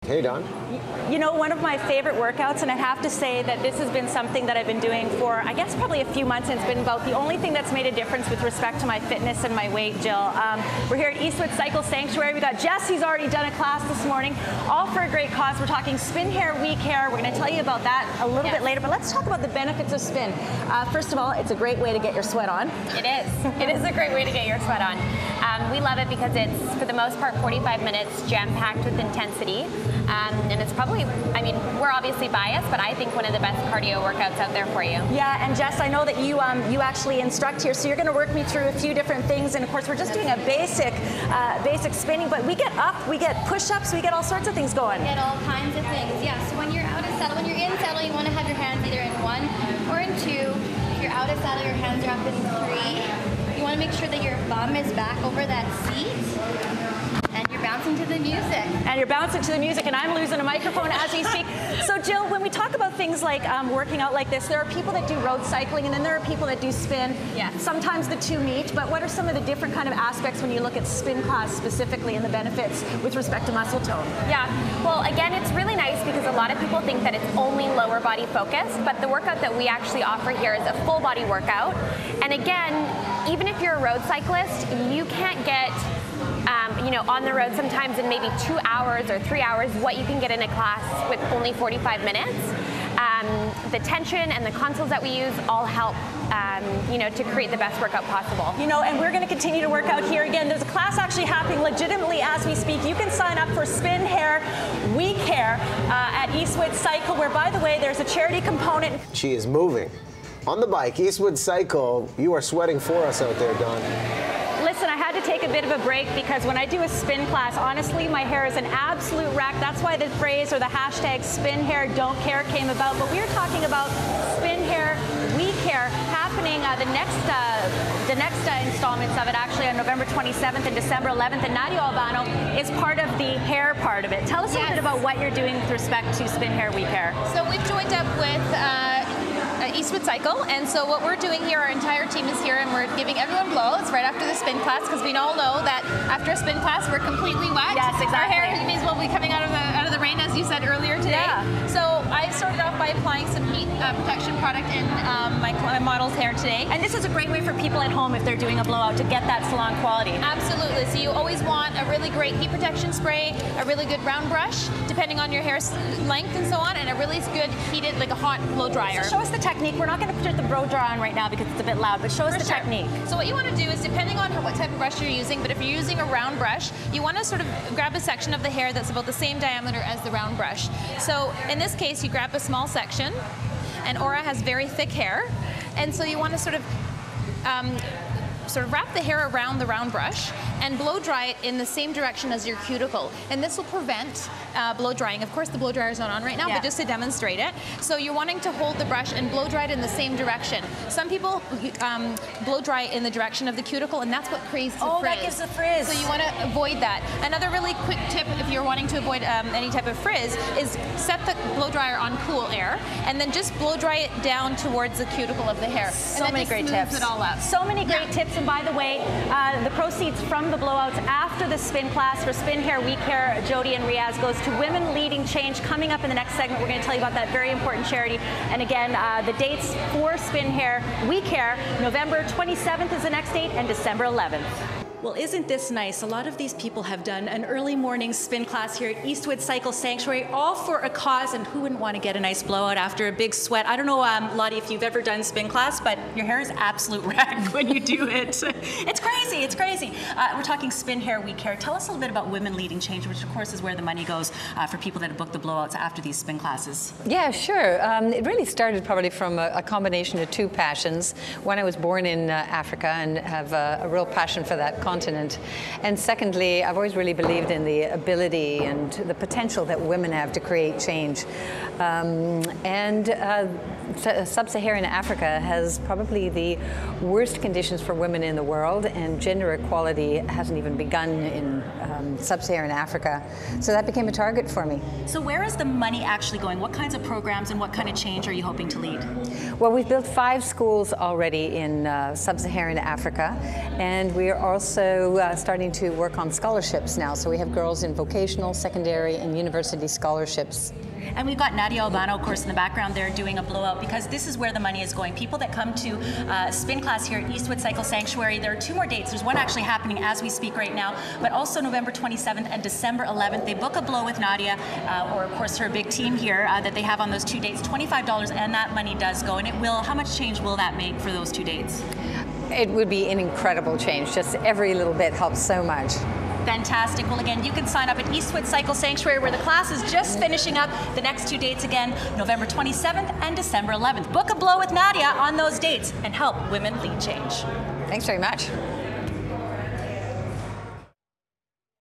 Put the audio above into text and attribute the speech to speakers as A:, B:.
A: Hey, Don.
B: You know, one of my favorite workouts, and I have to say that this has been something that I've been doing for, I guess, probably a few months, and it's been about the only thing that's made a difference with respect to my fitness and my weight, Jill. We're here at Eastwood Cycle Sanctuary. We got Jess, who's already done a class this morning, all for a great cause. We're talking spin hair, weak hair. We're going to tell you about that a little bit later, but let's talk about the benefits of spin. First of all, it's a great way to get your sweat on.
C: It is. It is a great way to get your sweat on. We love it because it's, for the most part, 45 minutes jam-packed with intensity. And it's probably, I mean, we're obviously biased, but I think one of the best cardio workouts out there for you.
B: Yeah, and Jess, I know that you actually instruct here, so you're going to work me through a few different things. And of course, we're just doing a basic spinning, but we get up, we get push-ups, we get all sorts of things going.
D: We get all kinds of things. Yeah. So when you're out of saddle, when you're in saddle, you want to have your hands either in 1 or in 2. If you're out of saddle, your hands are up in 3. You want to make sure that your bum is back over that seat. And you're bouncing to the music.
B: And you're bouncing to the music, and I'm losing a microphone as we speak. So Jill, when we talk about things like working out like this, there are people that do road cycling, and then there are people that do spin.
C: Yeah.
B: Sometimes the two meet, but what are some of the different kind of aspects when you look at spin class specifically and the benefits with respect to muscle tone?
C: Yeah, well, again, it's really nice because a lot of people think that it's only lower body focused, but the workout that we actually offer here is a full body workout. And again, even if you're a road cyclist, you can't get you know, on the road sometimes in maybe 2 hours or 3 hours, what you can get in a class with only 45 minutes. The tension and the consoles that we use all help, you know, to create the best workout possible.
B: You know, and we're going to continue to work out here. Again, there's a class actually happening legitimately as we speak. You can sign up for spin hair, weak hair at Eastwood Cycle, where, by the way, there's a charity component.
A: She is moving. On the bike, Eastwood Cycle, you are sweating for us out there, Don.
B: Listen, I had to take a bit of a break because when I do a spin class, honestly, my hair is an absolute wreck. That's why the phrase or the hashtag spin hair don't care came about. But we are talking about spin hair, weak hair, happening the next installments of it actually on November 27th and December 11th. And Nadia Albano is part of the hair part of it. Tell us a little bit about what you're doing with respect to spin hair, weak hair.
E: So we've joined up with Eastwood Cycle, and so what we're doing here, our entire team is here, and we're giving everyone blowouts right after the spin class, because we all know that after a spin class we're completely wet.
B: Yes, exactly.
E: Our hair may as well be coming out of the rain, as you said earlier today.
B: Yeah.
E: So I started off by applying some heat protection product in my model's hair today.
B: And this is a great way for people at home if they're doing a blowout to get that salon quality.
E: Absolutely. So you always want a really great heat protection spray, a really good round brush, depending on your hair's length and so on, and a really good heated, like a hot blow dryer.
B: So show us the technique. We're not going to put the blow dryer on right now because it's a bit loud, but show us the technique.
E: So what you want to do is, depending on what type of brush you're using, but if you're using a round brush, you want to sort of grab a section of the hair that's about the same diameter as the round brush. So in this case, you grab a small section, and Aura has very thick hair, and so you want to sort of wrap the hair around the round brush and blow dry it in the same direction as your cuticle. And this will prevent blow drying. Of course, the blow dryer is not on right now, but just to demonstrate it. So you're wanting to hold the brush and blow dry it in the same direction. Some people blow dry it in the direction of the cuticle, and that's what creates the frizz.
B: Oh, that gives the frizz.
E: So you want to avoid that. Another really quick tip, if you're wanting to avoid any type of frizz, is set the blow dryer on cool air, and then just blow dry it down towards the cuticle of the hair.
B: So many great tips.
E: It all up.
B: So many great tips. And by the way, the proceeds from the blowouts after the spin class for spin hair, weak hair, Jody and Riaz goes to Women Leading Change. Coming up in the next segment, we're going to tell you about that very important charity. And again, the dates for spin hair, weak hair, November 27th is the next date, and December 11th. Well, isn't this nice? A lot of these people have done an early morning spin class here at Eastwood Cycle Sanctuary, all for a cause, and who wouldn't want to get a nice blowout after a big sweat? I don't know, Lottie, if you've ever done spin class, but your hair is absolute wreck when you do it. It's crazy, it's crazy. We're talking spin hair, weak hair. Tell us a little bit about Women Leading Change, which of course is where the money goes for people that have booked the blowouts after these spin classes.
F: Yeah, sure. It really started probably from a combination of two passions. One, I was born in Africa and have a real passion for that continent. And secondly, I've always really believed in the ability and the potential that women have to create change. Sub-Saharan Africa has probably the worst conditions for women in the world, and gender equality hasn't even begun in sub-Saharan Africa. So that became a target for me.
B: So where is the money actually going? What kinds of programs and what kind of change are you hoping to lead?
F: Well, we've built 5 schools already in sub-Saharan Africa, and we are also starting to work on scholarships now. So we have girls in vocational, secondary, and university scholarships.
B: And we've got Nadia Albano, of course, in the background there doing a blowout, because this is where the money is going. People that come to spin class here at Eastwood Cycle Sanctuary, there are 2 more dates. There's one actually happening as we speak right now, but also November 27th and December 11th. They book a blow with Nadia, or of course her big team here that they have on those 2 dates, $25, and that money does go. And it will, how much change will that make for those 2 dates?
F: It would be an incredible change. Just every little bit helps so much.
B: Fantastic. Well, again, you can sign up at Eastwood Cycle Sanctuary, where the class is just finishing up. The next 2 dates again, November 27th and December 11th. Book a blow with Nadia on those dates and help women lead change.
F: Thanks very much.